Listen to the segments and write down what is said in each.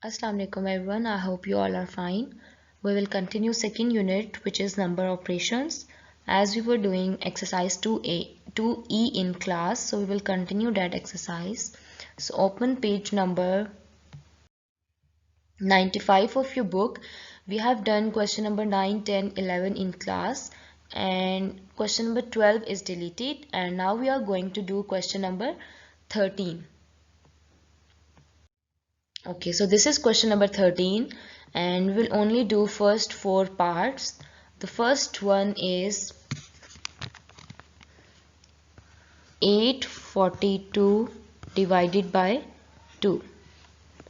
Assalamu alaikum everyone. I hope you all are fine. We will continue second unit, which is number operations, as we were doing exercise 2E in class. So we will continue that exercise. So open page number 95 of your book. We have done question number 9, 10, 11 in class, and question number 12 is deleted, and now we are going to do question number 13. Okay, so this is question number 13 and we will only do first four parts. The first one is 842 divided by 2.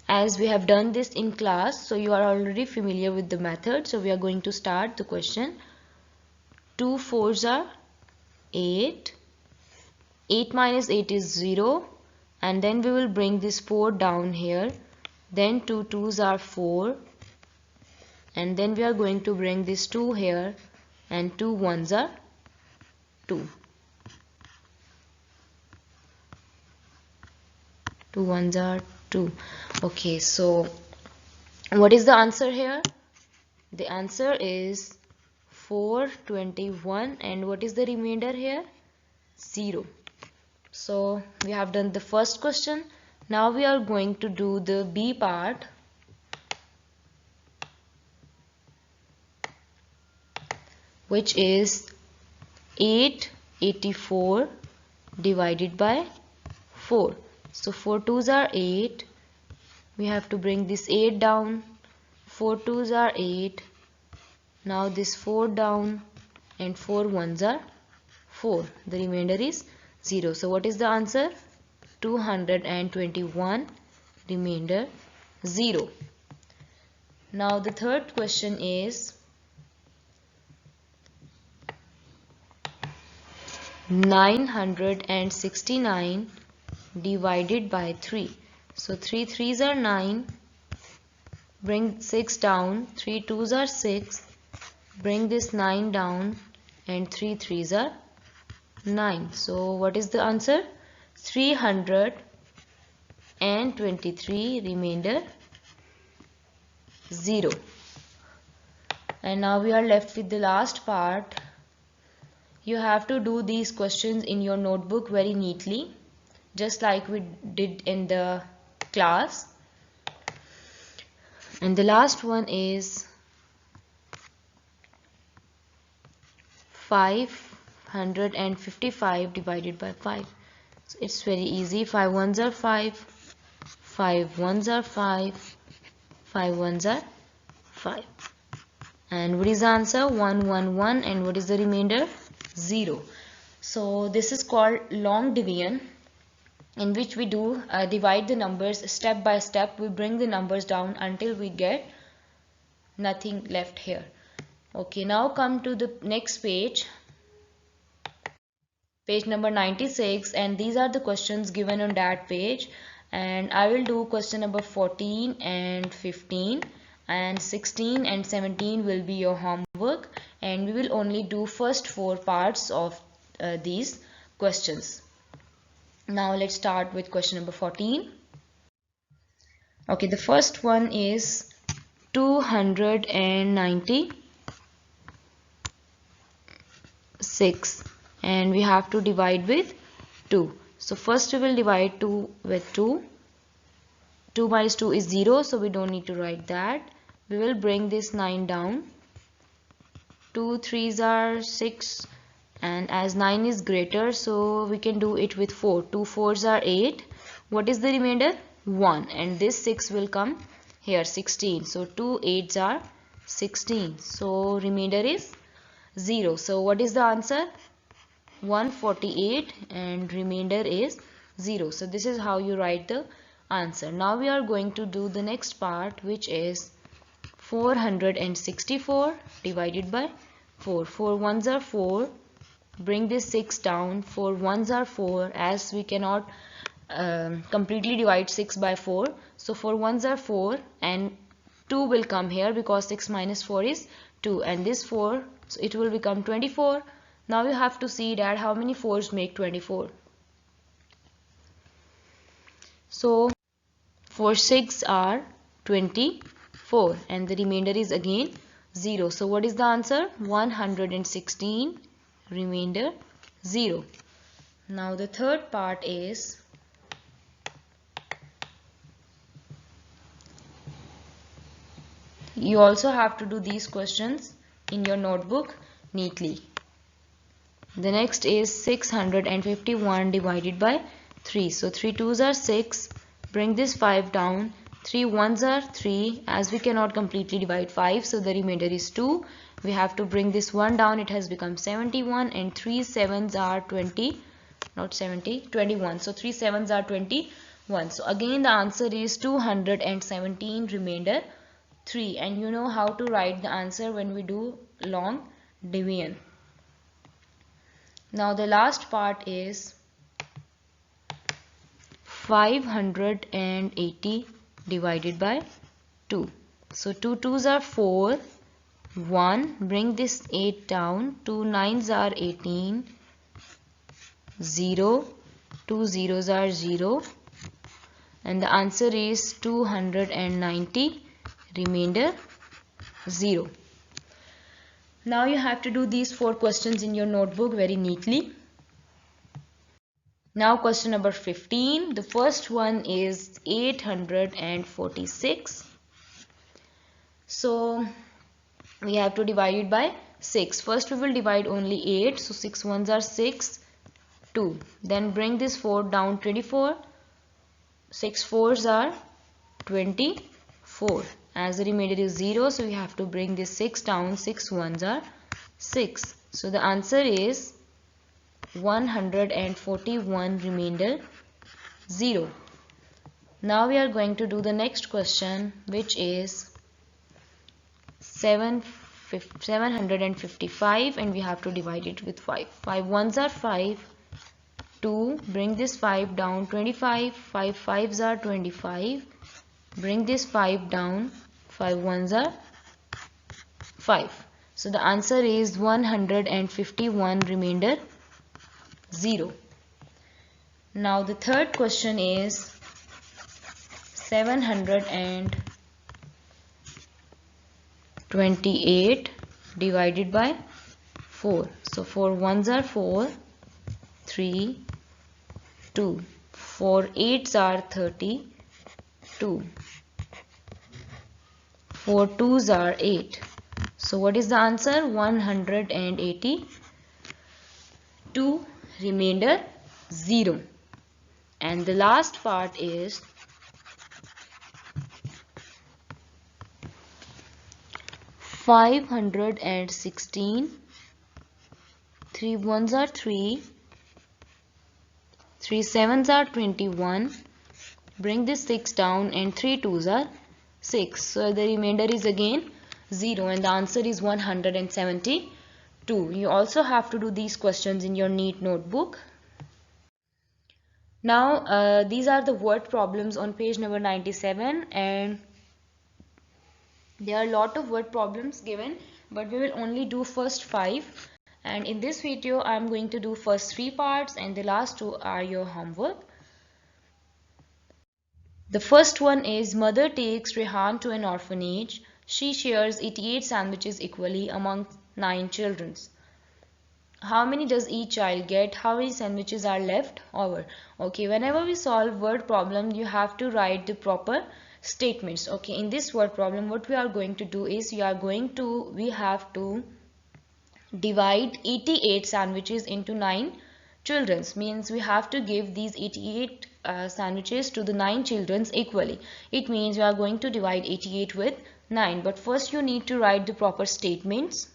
As we have done this in class, so you are already familiar with the method. So we are going to start the question. 2 fours are 8. 8 minus 8 is 0. And then we will bring this 4 down here. Then 2 twos are 4, and then we are going to bring this 2 here, and 2 ones are 2. 2 ones are 2. Okay, so what is the answer here? The answer is 421, and what is the remainder here? 0. So we have done the first question. Now we are going to do the B part. Which is 884 divided by 4. So 4 twos are 8. We have to bring this 8 down. 4 twos are 8. Now this 4 down, and 4 ones are 4. The remainder is 0. So what is the answer? 221, remainder 0. Now the third question is 969 divided by 3. So 3 threes are 9. Bring 6 down. 3 twos are 6. Bring this 9 down, and 3 threes are 9. So what is the answer? 323, remainder 0. And now we are left with the last part. You have to do these questions in your notebook very neatly, just like we did in the class. And the last one is 555 divided by 5. So it's very easy. 5 ones are 5, 5 ones are 5, 5 ones are 5. And what is the answer? 111. And what is the remainder? 0. So this is called long division, in which we do divide the numbers step by step. We bring the numbers down until we get nothing left here. Okay, now come to the next page, page number 96, and these are the questions given on that page. And I will do question number 14 and 15, and 16 and 17 will be your homework, and we will only do first four parts of these questions. Now let's start with question number 14. Okay, the first one is 296, and we have to divide with 2. So first we will divide 2 with 2. 2 minus 2 is 0, so we don't need to write that. We will bring this 9 down. 2 threes are 6, and as 9 is greater, so we can do it with 4. 2 fours are 8. What is the remainder? 1, and this 6 will come here, 16. So 2 8s are 16. So remainder is 0. So what is the answer? 148, and remainder is 0. So this is how you write the answer. Now we are going to do the next part, which is 464 divided by 4. 4 ones are 4. Bring this 6 down. 4 ones are 4, as we cannot completely divide 6 by 4. So 4 ones are 4, and 2 will come here because 6 minus 4 is 2, and this 4, so it will become 24. Now you have to see that how many 4s make 24. So 4 6 are 24 and the remainder is again 0. So what is the answer? 116, remainder 0. Now the third part is you also have to do these questions in your notebook neatly. The next is 651 divided by 3. So 3 2s are 6. Bring this 5 down. 3 1s are 3. As we cannot completely divide 5, so the remainder is 2. We have to bring this 1 down. It has become 71 and 3 7s are 20. Not 70, 21. So 3 7s are 21. So again the answer is 217, remainder 3. And you know how to write the answer when we do long division. Now the last part is 580 divided by 2. So 2 2s are 4, 1, bring this 8 down, 2 9s are 18, 0, 2 zeros are 0 and the answer is 290, remainder 0. Now you have to do these 4 questions in your notebook very neatly. Now question number 15. The first one is 846. So we have to divide it by 6. First we will divide only 8. So 6 1s are 6, 2. Then bring this 4 down, 24. 6 4s are 24. As the remainder is 0, so we have to bring this 6 down. 6 1s are 6. So the answer is 141, remainder 0. Now we are going to do the next question, which is 755 and we have to divide it with 5. 5 1s are 5, 2, bring this 5 down, 25, 5 5s are 25, bring this 5 down, 5 1s are 5. So the answer is 151, remainder 0. Now the third question is 728 divided by 4. So 4 1s are 4, 3, 2. 4 8s are 32. 4 2s are 8. So what is the answer? 182, remainder 0. And the last part is 516. 3 1s are 3, 3 7s are 21. Bring this 6 down and 3 2s are 6. So the remainder is again 0 and the answer is 172. You also have to do these questions in your neat notebook. Now these are the word problems on page number 97 and there are a lot of word problems given, but we will only do first 5. And in this video I am going to do first 3 parts and the last 2 are your homework. The first one is mother takes Rehan to an orphanage. She shares 88 sandwiches equally among 9 children. How many does each child get? How many sandwiches are left over? Okay, whenever we solve word problem, you have to write the proper statements. Okay, in this word problem, what we are going to do is we have to divide 88 sandwiches into 9 children's. Means we have to give these 88 sandwiches to the 9 children's equally. It means we are going to divide 88 with 9. But first you need to write the proper statements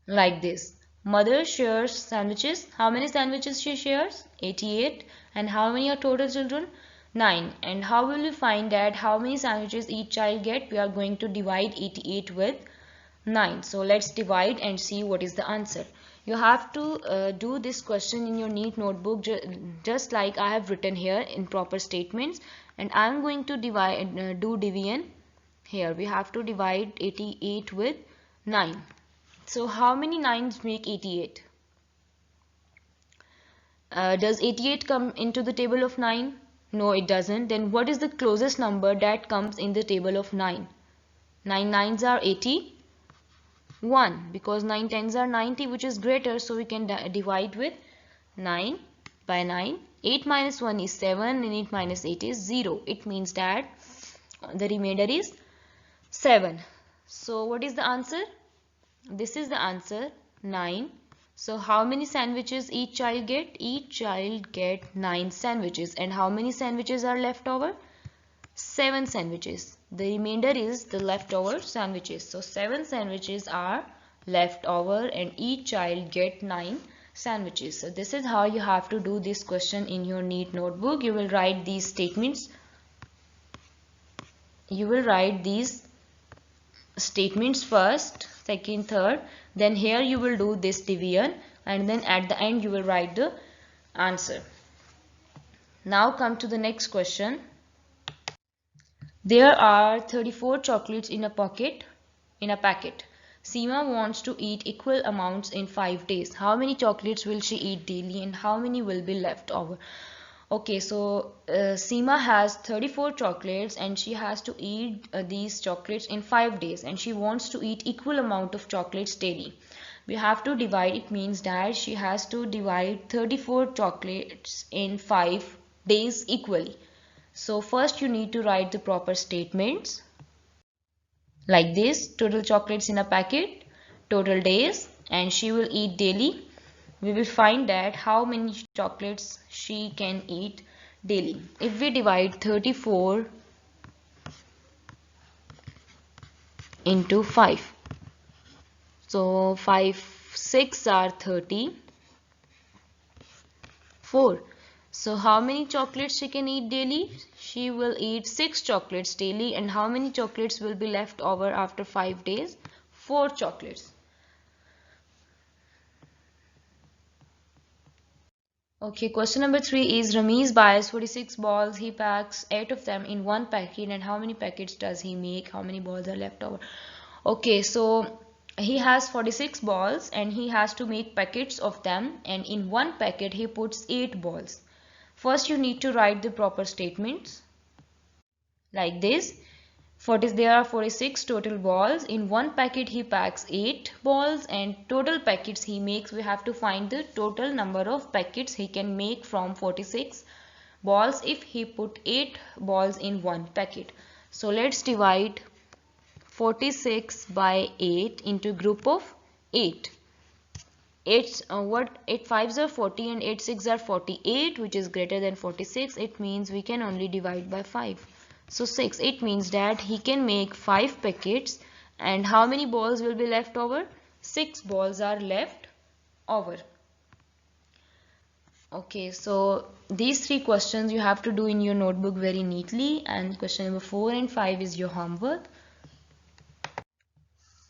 like this. Mother shares sandwiches. How many sandwiches she shares? 88. And how many are total children? 9. And how will we find that how many sandwiches each child get? We are going to divide 88 with 9. So let's divide and see what is the answer. You have to do this question in your neat notebook just like I have written here in proper statements. And I am going to do division here. We have to divide 88 with 9. So how many 9s make 88? Does 88 come into the table of 9? No, it doesn't. Then what is the closest number that comes in the table of 9? 9 nines are 81, because 9 tens are 90, which is greater, so we can divide with 9 by 9. 8 minus 1 is 7 and 8 minus 8 is 0. It means that the remainder is 7. So what is the answer? This is the answer, 9. So how many sandwiches each child get? Each child get 9 sandwiches. And how many sandwiches are left over? 7 sandwiches. The remainder is the leftover sandwiches. So 7 sandwiches are left over and each child get 9 sandwiches. So this is how you have to do this question in your NEET notebook. You will write these statements. You will write these statements first, second, third. Then here you will do this division and then at the end you will write the answer. Now come to the next question. There are 34 chocolates in a packet. Seema wants to eat equal amounts in 5 days. How many chocolates will she eat daily and how many will be left over? Okay, so Seema has 34 chocolates and she has to eat these chocolates in 5 days and she wants to eat equal amount of chocolates daily. We have to divide. It means that she has to divide 34 chocolates in 5 days equally. So first you need to write the proper statements like this: total chocolates in a packet, total days, and she will eat daily. We will find that how many chocolates she can eat daily. If we divide 34 into 5, so 5 6 are 34. So how many chocolates she can eat daily? She will eat 6 chocolates daily. And how many chocolates will be left over after 5 days? 4 chocolates. Okay, question number 3 is Ramesh buys 46 balls. He packs 8 of them in one packet. And how many packets does he make? How many balls are left over? Okay, so he has 46 balls and he has to make packets of them. And in one packet he puts 8 balls. First you need to write the proper statements like this. There are 46 total balls. In one packet he packs 8 balls and total packets he makes. We have to find the total number of packets he can make from 46 balls if he put 8 balls in one packet. So let's divide 46 by 8 into group of 8. 8 5s are 40 and 8 6 are 48, which is greater than 46. It means we can only divide by 5. So 6. It means that he can make 5 packets. And how many balls will be left over? 6 balls are left over. Okay, so these 3 questions you have to do in your notebook very neatly. And question number 4 and 5 is your homework.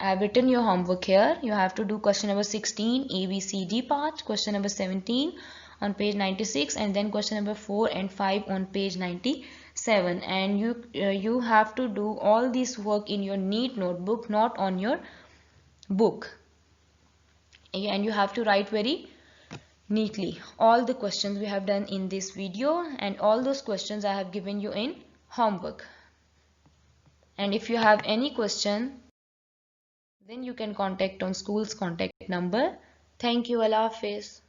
I have written your homework here. You have to do question number 16, A, B, C, D part, question number 17 on page 96, and then question number 4 and 5 on page 97. And you have to do all this work in your NEET notebook, not on your book. And you have to write very neatly all the questions we have done in this video, and all those questions I have given you in homework. And if you have any question, then you can contact on school's contact number. Thank you. Allah Hafiz.